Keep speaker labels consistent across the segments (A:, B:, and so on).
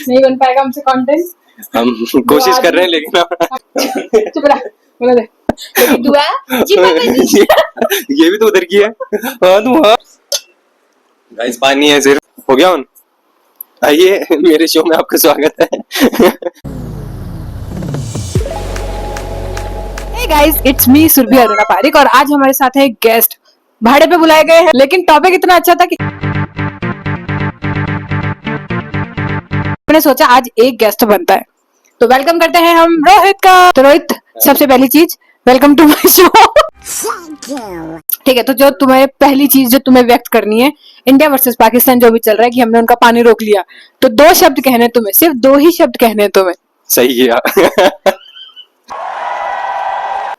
A: नहीं बन पाएगा हमसे कंटेंट।
B: हम कोशिश कर रहे हैं लेकिन
A: चुप रहा, बोला दे। लेकिन दुआ जी पापा जी।
B: ये भी तो उधर की है। हाँ तू हाँ गाइस, पानी है सिर्फ। हो गया ऑन। आइए मेरे शो में आपका स्वागत है।
A: Hey guys, it's me Surabhi Aruna Pareek और आज हमारे साथ है गेस्ट। भाड़े पे बुलाए गए हैं, लेकिन टॉपिक इतना अच्छा था कि मैंने सोचा आज एक गेस्ट बनता है। तो वेलकम करते हैं हम रोहित का। तो रोहित, सबसे पहली चीज वेलकम टू माय शो। ठीक है, तो जो तुम्हें पहली चीज जो तुम्हें व्यक्त करनी है, इंडिया वर्सेस पाकिस्तान जो भी चल रहा है कि हमने उनका पानी रोक लिया, तो 2 शब्द कहने हैं तुम्हें, सिर्फ 2 ही शब्द कहने हैं तुम्हें।
B: सही किया।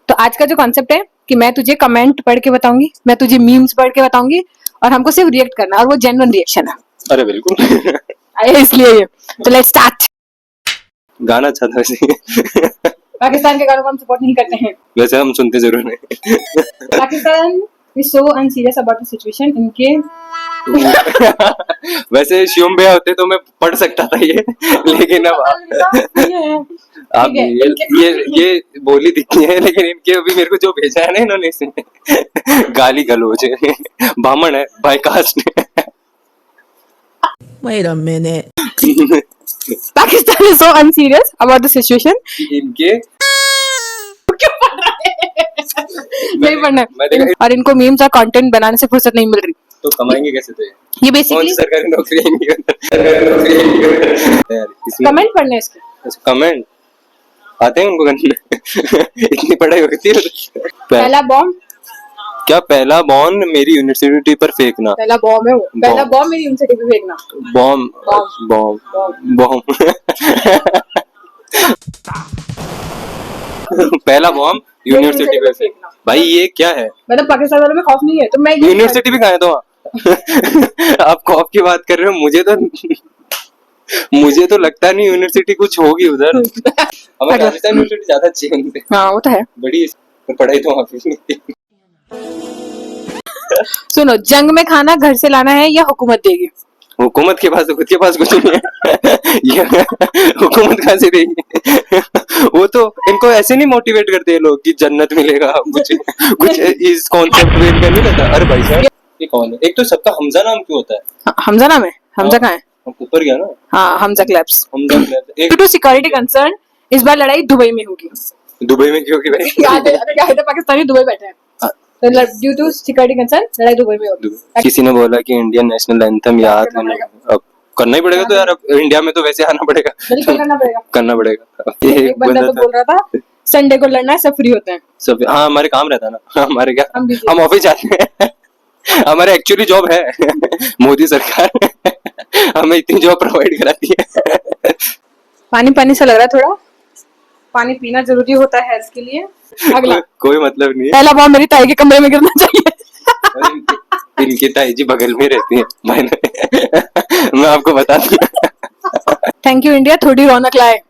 A: तो आज का जो कॉन्सेप्ट है कि मैं तुझे कमेंट पढ़ के बताऊंगी, मैं तुझे मीम्स पढ़ के बताऊंगी और हमको सिर्फ रिएक्ट करना है, और वो जेन्युइन रिएक्शन है।
B: अरे बिल्कुल।
A: इसलिए ये तो लेट्स स्टार्ट।
B: गाना अच्छा था वैसे।
A: पाकिस्तान के गानों को हम सपोर्ट नहीं करते हैं।
B: वैसे हम सुनते जरूर हैं।
A: Pakistan is so unserious about the situation इनके।
B: वैसे शिवम भैया होते तो मैं पढ़ सकता था ये, लेकिन अब आप ये बोली दिखती है, लेकिन इनके अभी मेरे को जो भेजा है ना इन्होंने, इसमें गाली गलौज है, बामण है भाई कास्ट ने।
C: Wait a minute.
A: Pakistan is so unserious about the situation
B: इनके
A: क्यों पढ़ रहा है? नहीं पढ़ना है। और इनको मीम्स और कंटेंट बनाने से फुर्सत नहीं मिल रही,
B: तो कमाएंगे कैसे? तो
A: ये बेसिकली
B: सरकारी नौकरी नहीं।
A: कमेंट पढ़ने हैं इसके।
B: कमेंट आते हैं उनको करने। इतनी पढ़ाई होती है।
A: पहला बॉम्ब
B: क्या? पहला बॉम्ब मेरी यूनिवर्सिटी पर फेंकना।
A: पहला बॉम्ब है वो। पहला बॉम्ब मेरी यूनिवर्सिटी पे फेंकना।
B: बॉम्ब पहला बॉम्ब यूनिवर्सिटी पे फेंकना। भाई ये क्या है?
A: मतलब पाकिस्तान वालों में खौफ नहीं है तो मैं
B: यूनिवर्सिटी भी कहाँ है? तो आप खौफ की बात कर रहे हो। मुझे तो लगता नहीं यूनिवर्सिटी कुछ होगी उधर। हमारे राजस्थान यूनिवर्सिटी ज्यादा अच्छी है।
A: हाँ वो तो है,
B: बड़ी पढ़ाई तो वहाँ पे नहीं।
A: सुनो, जंग में खाना घर से लाना है या हुकूमत देगी?
B: हुकूमत के पास तो खुद के पास कुछ नहीं है। ये हुकूमत कहाँ से देगी? वो तो इनको ऐसे नहीं मोटिवेट करते हैं लोग कि जन्नत मिलेगा, कुछ इस कॉन्सेप्ट में इनका नहीं रहता। अरे भाई साहब ये कौन है? एक तो सबका हमजा नाम क्यों होता है?
A: हमजा नाम है? हमजा कहाँ है?
B: ऊपर गया ना।
A: हाँ, Hamza claps.
B: Due
A: to security concern इस बार लड़ाई दुबई में होगी।
B: दुबई में क्यों? भाई
A: याद है पाकिस्तानी दुबई बैठे हैं, तो ड्यू टू सिक्योरिटी कंसर्न लड़ाई दुबई में होगी।
B: किसी ने बोला कि इंडियन नेशनल एंथम याद अब करना ही पड़ेगा। तो यार अब इंडिया में तो वैसे आना पड़ेगा। करना पड़ेगा।
A: एक बंदा तो बोल रहा था संडे को लड़ना है, सब फ्री होते हैं।
B: सब हाँ, हमारे काम रहता है ना। हमारे क्या, हम ऑफिस जाते हैं। हमारे एक्चुअली जॉब है। मोदी सरकार हमें इतनी जॉब प्रोवाइड कराती है।
A: पानी पानी सा लग रहा है थोड़ा। पानी पीना जरूरी होता है हेल्थ के लिए। अगला
B: कोई मतलब नहीं है।
A: पहला बॉम्ब मेरी ताई के कमरे में गिरना चाहिए।
B: इनकी ताई जी बगल में रहती है। मैं आपको बता दूं।
A: थैंक यू इंडिया, थोड़ी रौनक लाए।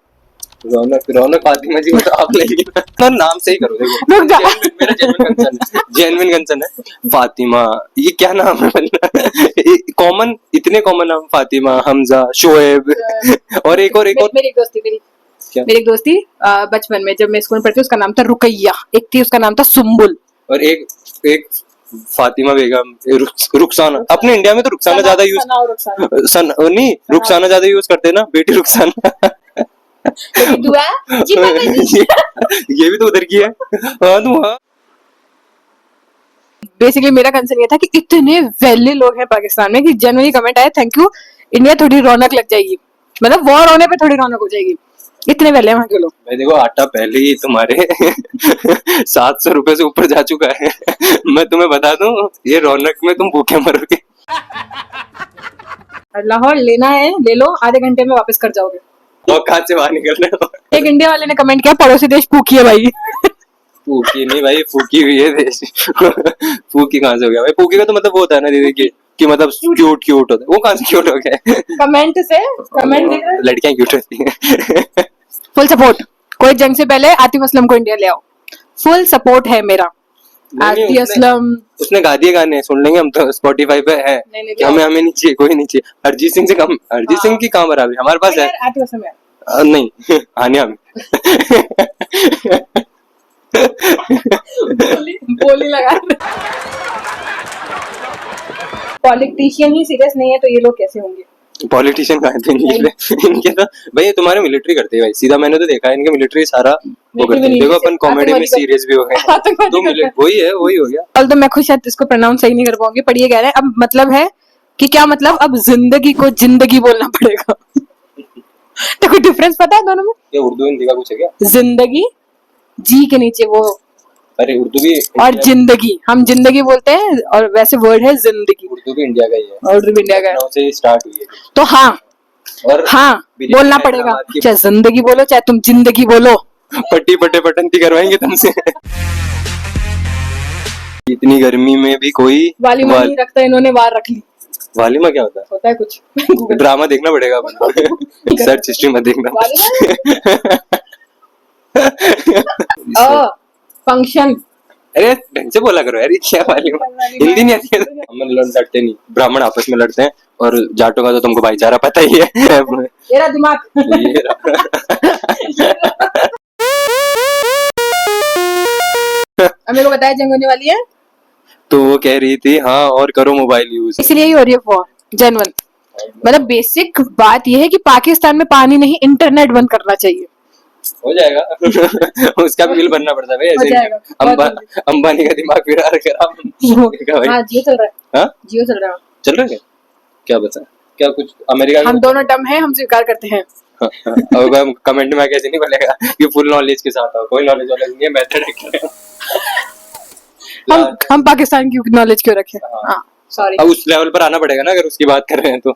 B: रौनक फातिमा जी मतलब आप लेंगे तो नाम से ही करो। देखो मेरा जेन्युइन कंसर्न है। फातिमा ये क्या नाम है? कॉमन, इतने कॉमन नाम, फातिमा, हमजा, शोएब और एक और
A: मेरी एक दोस्त थी बचपन में जब मैं स्कूल में पढ़ती, उसका नाम था रुकैया, एक थी उसका नाम था सुम्बुल,
B: और एक फातिमा बेगम, रुखसाना। अपने इंडिया में तो रुखसाना ज्यादा यूज नहीं, रुखसाना ज्यादा यूज करते हैं ना, बेटी रुखसाना।
A: दुआ जी पापा जी।
B: ये भी तो उधर की है। हाँ तू हाँ।
A: बेसिकली मेरा कंसर्न ये था कि इतने वैल्यू लोग हैं पाकिस्तान में कि जनरली कमेंट आया थैंक यू इंडिया, थोड़ी रौनक लग जाएगी, मतलब वॉर होने पे थोड़ी रौनक हो जाएगी। इतने वैल्यू वहाँ के लोग।
B: मैं देखो आटा पहले ही तुम्हारे 700 रुपए से ऊपर जा चुका है। मैं तुम्हें बता दूं, ये रौनक में तुम भूखे मरोगे।
A: लाहौर लेना है ले लो, आधे घंटे में वापस कर जाओगे।
B: और कहाँ से बाहर निकलना है?
A: एक इंडिया वाले ने कमेंट किया पड़ोसी देश फूकी है भाई।
B: फूकी नहीं भाई, फूकी हुई है देश। फूकी कहाँ से हो गया भाई? फूकी का तो मतलब वो होता है ना दीदी कि मतलब क्यूट होता है। वो कहाँ से क्यूट हो गया? कमेंट लड़कियां क्यूट होती हैं।
A: Full support. कोई जंग से पहले आतिफ असलम को इंडिया ले आओ, फुल सपोर्ट है मेरा। आरती
B: उसने-
A: असलम।
B: उसने गा दिए गाने, सुन लेंगे हम तो, स्पॉटिफाई पे है।
A: नहीं,
B: कि हमें हमें नहीं चाहिए, कोई नहीं चाहिए। अरिजीत सिंह से कम, अरिजीत सिंह की कहाँ बराबरी, हमारे पास है।
A: यार आरती असलम है।
B: नहीं आनिया में।
A: बोली लगा। पॉलिटिशियन ही सीरियस नहीं है तो ये लोग कैसे होंगे?
B: पॉलिटिशियन कहाँ थे इनके तो भाई, तुम्हारे मिलिट्री करते हैं भाई, सीधा मैंने तो देखा है इनके मिलिट्री सारा वो
A: Military
B: करते हैं।
A: नहीं,
B: देखो
A: जैसे
B: अपन कॉमेडी में
A: आतंकवादी करते-
B: सीरियस भी हो गए।
A: आतंकवादी
B: तो
A: करते हैं।
B: वही है, वही हो गया।
A: कल तो मैं खुद शायद इसको प्रोनाउंस सही नहीं कर पाऊंगी, पर ये कह रहे हैं अब मतलब है कि क्या मतलब, अब जिंदगी को जिंदगी बोलना पड़ेगा। तो कोई डिफरेंस पता है दोनों में?
B: ये उर्दू हिंदी का कुछ है क्या?
A: जिंदगी जी के नीचे वो,
B: अरे उर्दू भी
A: और जिंदगी हम जिंदगी बोलते हैं, और वैसे वर्ड है जिंदगी,
B: उर्दू भी इंडिया का ही है,
A: और इंडिया का है।
B: लखनऊ से स्टार्ट हुई है।
A: तो हाँ
B: और
A: हाँ
B: बीजेपी
A: बोलना
B: ने
A: पड़ेगा,
B: हैदराबाद की
A: चाहे जिंदगी बोलो चाहे तुम जिंदगी बोलो।
B: पट्टी पट्टे पटंती करवाएंगे तुमसे। इतनी गर्मी में भी कोई
A: वालीमा नहीं रखता, इन्होंने वार रख ली।
B: वालीमा क्या होता
A: होता है कुछ।
B: है? ड्रामा देखना पड़ेगा अपन। सर्च हिस्ट्री मत देखना।
A: फंक्शन।
B: अरे ढंग से बोला करो यार, ये क्या वालीमा, हिंदी नहीं आती है। हम लोग लड़ते नहीं, ब्राह्मण आपस में लड़ते हैं, और जाटों का तो तुमको भाईचारा पता ही है।
A: तेरा दिमाग।
B: ये रहा।
A: अब मेरे को बताया जंग होने वाली है,
B: तो वो कह रही थी हाँ और करो मोबाइल यूज।
A: इसलिए ही हो रही है वॉर जेन्युइन। मतलब बेसिक बात यह है कि पाकिस्तान में पानी नहीं, इंटरनेट बंद करना चाहिए।
B: हो जाएगा। उसका भी बिल भरना पड़ता है भाई,
A: हो
B: ऐसे
A: जाएगा,
B: अंबानी का दिमाग फिर खराब।
A: हाँ जियो चल रहा है,
B: हाँ
A: जियो चल रहा है।
B: चल रहा है क्या? क्या बता, क्या कुछ अमेरिका
A: हम दोनों डम हैं, हम स्वीकार करते हैं।
B: अब कमेंट में कैसे नहीं बोलेगा कि फुल नॉलेज के साथ हो, कोई नॉलेज वाला नहीं है, मेथड है।
A: हम पाकिस्तान की नॉलेज क्यों रखें? हाँ सॉरी।
B: अब उस लेवल पर आना पड़ेगा ना, अगर उसकी बात कर रहे हैं तो।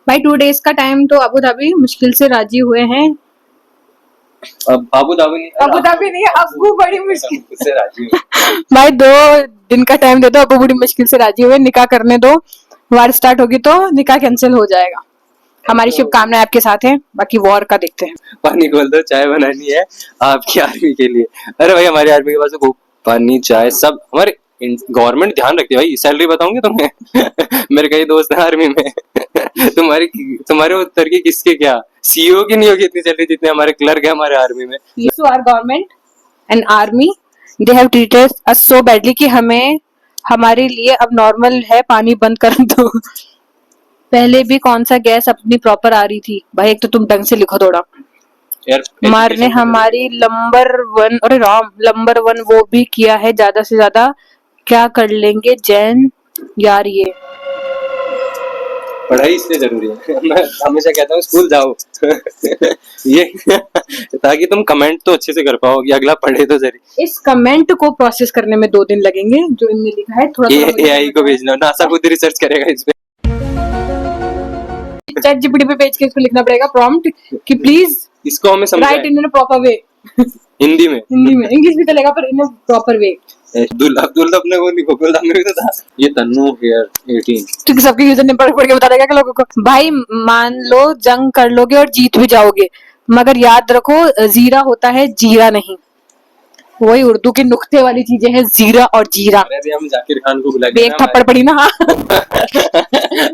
A: भाई 2 days का टाइम तो अबू धाबी मुश्किल से राजी हुए हैं।
B: अब अबू धाबी
A: नहीं, अबू बड़ी मुश्किल
B: से राजी हूँ।
A: भाई 2 दिन का टाइम दे दो, अबू बड़ी मुश्किल से राजी हुए, निकाह करने दो। वार स्टार्ट होगी तो निकाह कैंसिल हो जाएगा। हमारी शुभकामनाएं आपके साथ हैं, बाकी वॉर का देखते हैं।
B: पानी खोल दो, चाय बनानी है आपकी आर्मी के लिए। अरे भाई हमारी आर्मी के पास तो पानी चाय सब, हमारे गवर्नमेंट ध्यान रखती है भाई। सैलरी बताऊंगी तुम्हें। मेरे कई दोस्त हैं आर्मी में। तुम्हारे उत्तर की किसके क्या, सीईओ की नहीं होगी इतनी सैलरी जितने हमारे क्लर्क है हमारे आर्मी में।
A: So our government and army they have treated us so badly कि हमें, हमारे लिए अब नॉर्मल है पानी बंद कर दो। पहले भी कौन सा गैस अपनी प्रॉपर आ रही थी भाई, एक तो तुम ढंग से लिखो थोड़ा।
B: यार
A: मार ने हमारी नंबर 1, अरे राम, नंबर 1 वो भी किया है, ज्यादा से ज्यादा क्या कर लेंगे जैन यार। ये
B: पढ़ाई इसलिए जरूरी है। मैं हमेशा कहता हूँ स्कूल जाओ। ये ताकि तुम कमेंट तो अच्छे से कर पाओ कि अगला पढ़े तो सही।
A: इस कमेंट को प्रोसेस करने में 2 दिन लगेंगे जो इनने लिखा है। थोड़ा
B: एआई को भेजना, नासा खुद रिसर्च करेगा इस पे।
A: चैट जीपीटी पे भेज के इसको लिखना पड़ेगा प्रॉम्प्ट कि प्लीज
B: इसको हमें समझाएं
A: right in proper way.
B: Hindi में।
A: हिंदी में, इंग्लिश भी चलेगा पर इन प्रॉपर वे।
B: अब्दुल अपने को नहीं, गोकुल धाम में भी तो था। ये तन्नू हेयर 18
A: क्योंकि सबके यूजर नेम पढ़ पढ़ के बता देगा कि लोगों को। भाई मान लो जंग कर लोगे और जीत भी जाओगे, मगर याद रखो जीरा होता है जीरा नहीं। वही उर्दू के नुक्ते वाली चीजें हैं, जीरा और जीरा।
B: अरे हम जाकिर खान को बुला
A: एक थप्पड़ पड़ी ना। हाँ।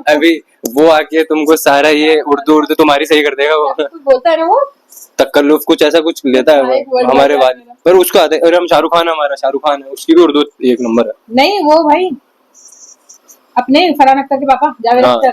B: अभी वो आके तुमको सारा ये उर्दू तुम्हारी सही कर देगा। वो
A: बोलता है ना वो
B: तकल्लुफ कुछ ऐसा कुछ लेता है वो हमारे बाद, पर उसको आते है। और हम शाहरुख खान, हमारा शाहरुख खान है, उसकी भी उर्दू 1 नंबर है।
A: नहीं वो भाई अपने फरहान अख्तर के पापा जावेद
B: हाँ,
A: अख्तर।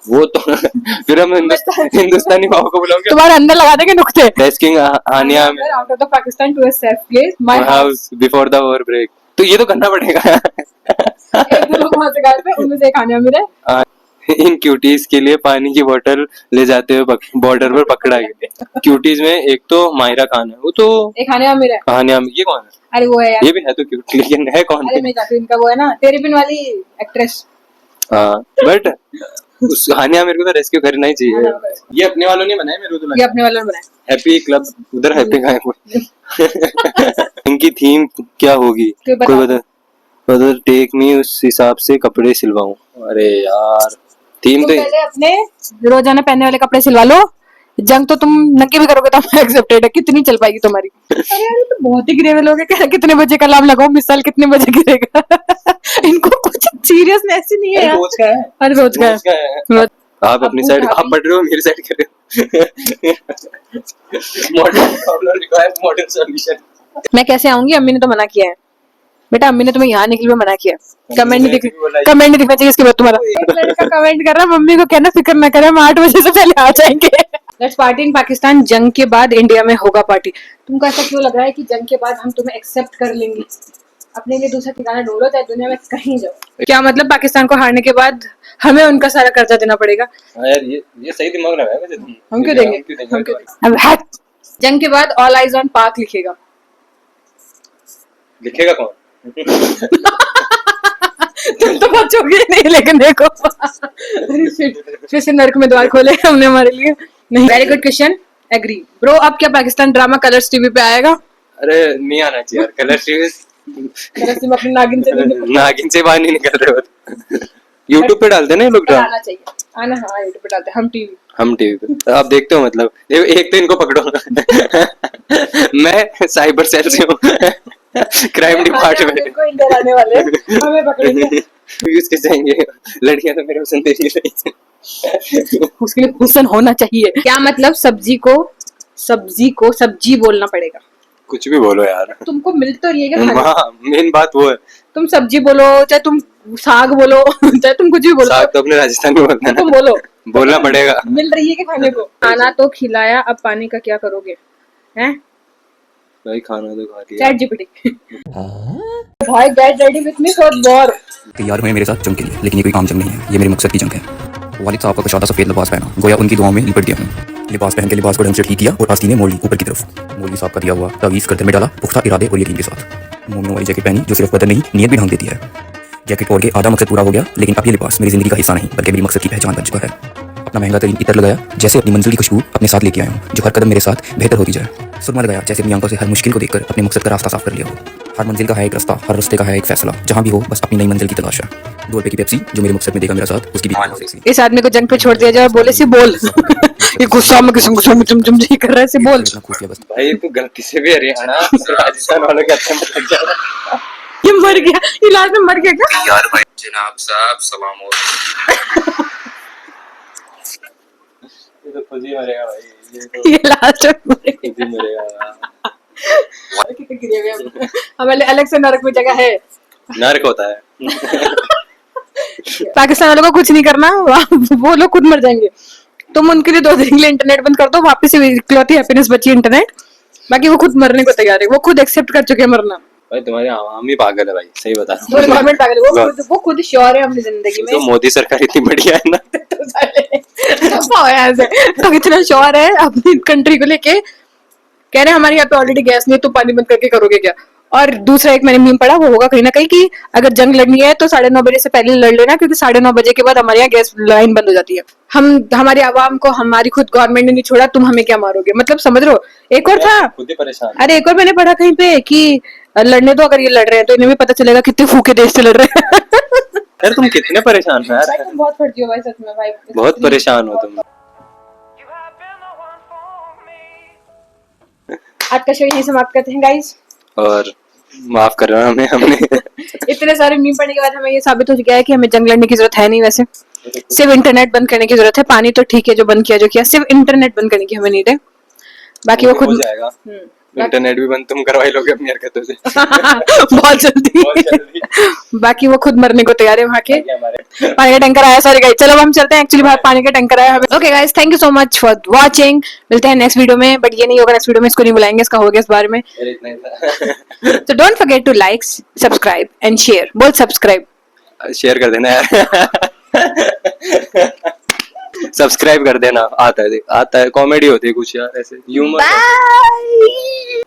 B: वो तो फिर हम हिंदुस्तानी भाव को बुलाओगे।
A: तुम्हारे अंदर लगा देंगे नुक्ते।
B: रेस्किंग हानिया में
A: out of the Pakistan to a safe place my
B: house before the war break, तो ये तो करना पड़ेगा।
A: एक दो लोग वहां से गायब है, उनमें से एक आने मिले।
B: इन क्यूटीज के लिए पानी की बोतल ले जाते हुए बॉर्डर पर पकड़ा गया। क्यूटीज में एक तो माहिरा खान है, वो तो
A: एक आने मिले।
B: हानिया में, ये कौन है?
A: अरे वो है यार,
B: ये भी है तो क्यूट, लेकिन है कौन?
A: अरे मैं जाती इनका वो है ना तेरी पिन वाली एक्ट्रेस।
B: हाँ बट उस हानिया मेरे को तो रेस्क्यू करना ही चाहिए। ये अपने वालों ने बनाया, मेरे को तो
A: ये
B: लगा
A: अपने वालों ने बनाया।
B: हैप्पी क्लब, उधर हैप्पी का है कोई। इनकी थीम क्या होगी
A: कोई बता।
B: कोई बता। टेक मी, उस हिसाब से कपड़े सिलवाऊं। अरे यार थीम
A: तुम
B: तो
A: पहले अपने रोजाना पहनने वाले कपड़े सिलवा लो, जंग तो तुम नंगे भी करोगे तो एक्सेप्टेड है, कितनी चल पाएगी तुम्हारी। अरे यार ये तो बहुत ही गिरे हुए लोग हैं, कह रहे कितने बजे का अलार्म लगाओ, मिसाइल कितने बजे गिरेगा। इनको कुछ सीरियसनेस ही नहीं है यार।
B: रोज का है,
A: हर रोज का
B: रोज का है।
A: है।
B: आप अपनी
A: अब
B: साइड
A: उठा
B: आप
A: ली।
B: पढ़ रहे हो, मेरी साइड कर रहे हो। Modern problem requires modern solution.
A: मैं कैसे आऊंगी, अम्मी ने तो मना किया है। बेटा अम्मी ने तुम्हें यहाँ निकल में मना किया। कमेंट नहीं दिख, कमेंट नहीं दिखना चाहिए इसके बाद तुम्हारा। एक लड़का कमेंट कर रहा, मम्मी को कहना फिक्र ना करे, हम 8 बजे से पहले आ जाएंगे। लेट्स पार्टी इन पाकिस्तान, जंग के बाद इंडिया में होगा पार्टी। तुमको ऐसा क्यों लग रहा है कि जंग के बाद हम तुम्हें एक्सेप्ट कर लेंगे? अपने लिए दूसरा ठिकाना ढूंढो, चाहे दुनिया में कहीं जाओ। क्या मतलब पाकिस्तान को हारने के बाद हमें उनका सारा कर्जा देना पड़ेगा?
B: हाँ यार, ये सही दिमाग लगाया वैसे तुम।
A: हम क्यों देंगे? हम क्यों देंगे? अब हट। जंग के बाद ऑल आइज ऑन पाक लिखेगा।
B: लिखेगा कौन?
A: तुम तो बचोगे नहीं, लेकिन देखो फिर से नर्क में द्वार खोले हमने हमारे लिए। नहीं, very good question, agree bro. अब क्या पाकिस्तान ड्रामा कलर्स टीवी पे आएगा?
B: अरे नहीं आना चाहिए यार, कलर सीरीज।
A: कलर्स टीवी अपनी नागिन से नहीं निकल
B: नागिन से बाहर नहीं निकल रहे हो। यूट्यूब पे डालते हैं ना ये लोग ड्रामा।
A: आना चाहिए, आना। हाँ यूट्यूब पे डालते हैं हम टीवी।
B: हम टीवी पे आप देखते हो मतलब? एक तो इनको पकड़ो। मैं साइबर सेल से हूँ, क्राइम डिपार्टमेंट।
A: कोई इंडिया आने वाले हमें पकड़ेंगे।
B: व्यूज के जाएंगे, लड़कियां तो मेरे हुस्न देखेंगी।
A: उसके लिए हुस्न होना चाहिए। क्या मतलब सब्जी को सब्जी बोलना पड़ेगा?
B: कुछ भी बोलो यार,
A: तुमको मिल तो रही है क्या खाने?
B: हाँ मेन बात वो है।
A: तुम सब्जी बोलो, चाहे तुम साग बोलो, चाहे तुम कुछ भी बोलो,
B: साग तो अपने राजस्थान में बोलते हैं
A: तुम
B: ना,
A: बोलो,
B: बोलना पड़ेगा।
A: मिल रही है कि खाने को? खाना तो खिलाया, अब पानी का क्या करोगे? हैं?
B: भाई खाना तो खा लिया।
A: Chat GPT. भाई get ready with me for war.
C: तैयार हुए मेरे साथ जंग के लिए, लेकिन ये कोई आम जंग नहीं है, ये मेरे मकसद की जंग है। वालिद साहब का कुशादा सफेद लिबास पहना, गोया उनकी दुआओं में लिपट गया हूँ। लिबास पहन के लिबास को ढंग से ठीक किया और आस्तीनें मोड़ ली ऊपर की तरफ। मौलवी साहब का दिया हुआ तावीज़ गर्दन में डाला, पुख्ता इरादे और यकीन के साथ। मोमिनों वाली जैकेट पहनी जो सिर्फ बदन नहीं नीयत भी ढंग देती है। जैकेट ओढ़ के आधा मकसद पूरा हो गया, लेकिन अब ये लिबास मेरी जिंदगी का हिस्सा नहीं बल्कि मेरी मकसद की पहचान बन चुका है। अपना महंगा तरीन इतर लगाया, जैसे अपनी मंजिल की खुशबू अपने साथ लेके आया हूँ, जो हर कदम मेरे साथ बेहतर होती जाए। सुरमा लगाया, जैसे अपनी आंखों से हर मुश्किल को देखकर अपने मकसद का रास्ता साफ कर लिया हो। हर मंजिल का है एक रास्ता, हर रास्ते का है एक फैसला, जहाँ भी हो बस अपनी नई मंजिल की तलाश है। 2 रुपए की पेप्सी जो मेरे मकसद में देगा मेरा साथ, उसकी भी
A: इस आदमी को जंग पे छोड़ दिया जाए, बोले से बोल। ये गुस्सा में चुम कर रहा है, से बोल।
C: इतना खुफिया बस।
B: भाई तू गलती से भी हरियाणा राजस्थान वालों के अच्छे में लग जा।
A: ये मर गया, ये लास्ट में मर गया क्या?
C: यार भाई जनाब साहब सलाम हो।
B: ये तो खुद ही मरेगा भाई, ये तो
A: ये लास्ट में मर गया।
B: खुद ही मरेगा।
A: कितने गिरे हुए हैं। हमारे अलग से नरक में जगह है।
B: नर्क होता है।
A: पाकिस्तान वालों को कुछ नहीं करना, वो लोग खुद मर जाएंगे। तुम उनके लिए 2 दिन के लिए इंटरनेट बंद कर दो, वापस से इकलौती हैप्पीनेस बची इंटरनेट। बाकी वो खुद मरने को तैयार है, वो खुद एक्सेप्ट कर चुके हैं मरना।
B: भाई तुम्हारे आवाम ही पागल है भाई, सही बता रहा
A: पूरी
B: हूँ।
A: गवर्नमेंट पागल है, वो खुद श्योर है अपनी जिंदगी में।
B: तो मोदी सरकार इतनी बढ़िया है ना।
A: तो साले धप्पा हो ऐसे, तो इतना श्योर है अपनी कंट्री को लेके, कह रहे हैं हमारे यहाँ पे ऑलरेडी गैस नहीं है, तो पानी बंद करके करोगे क्या? और दूसरा एक मैंने मीम पढ़ा, वो होगा कहीं ना कहीं कि अगर जंग लड़नी है तो 9:30 बजे से पहले लड़ लेना, क्योंकि 9:30 बजे के बाद हमारे यहाँ गैस लाइन बंद हो जाती है। हमारे आवाम को हमारी खुद गवर्नमेंट ने नहीं छोड़ा, तुम हमें क्या मारोगे? मतलब समझ रहे हो? एक और था,
B: खुद ही परेशान।
A: अरे एक और मैंने पढ़ा कहीं पे कि लड़ने दो, अगर ये लड़ रहे हैं तो इन्हें भी पता चलेगा कितने फूके देश से लड़ रहे हैं।
B: यार तुम कितने परेशान हो
A: भाई
B: यार,
A: तुम बहुत फटती हो भाई, सच में भाई,
B: बहुत परेशान हो तुम।
A: आज का शो यहीं समाप्त करते हैं गाइस।
B: और माफ करना हमें, हमने
A: इतने सारे मीम पढ़ने के बाद हमें ये साबित हो गया है कि हमें जंग लड़ने की जरूरत है नहीं। वैसे सिर्फ इंटरनेट बंद करने की जरूरत है। पानी तो ठीक है जो बंद किया, जो किया, सिर्फ इंटरनेट बंद करने की हमें नीड है। बाकी वो खुद
B: हो जाएगा। इंटरनेट भी बंद तुम करवाई लोगे अपनी हरकतों से।
A: बहुत जल्दी।
B: बहुत जल्दी।
A: बाकी वो खुद मरने को तैयार है वहाँ के।
B: ताकि हमारे
A: पानी का टैंकर आया, सॉरी गाइस, चलो अब हम चलते हैं। एक्चुअली बाहर पानी का टैंकर आया हमें। Okay guys, thank you so much for watching. मिलते हैं नेक्स्ट वीडियो में, बट ये नहीं होगा नेक्स्ट वीडियो में, इसको नहीं बुलाएंगे, इसका हो गया इस बारे में।
B: मेरे इतना ही था।
A: So don't forget to like, subscribe and share. बोल subscribe.
B: शेयर कर देना यार। सब्सक्राइब कर देना। आता है कॉमेडी होती है कुछ यार, ऐसे ह्यूमर।
A: Bye.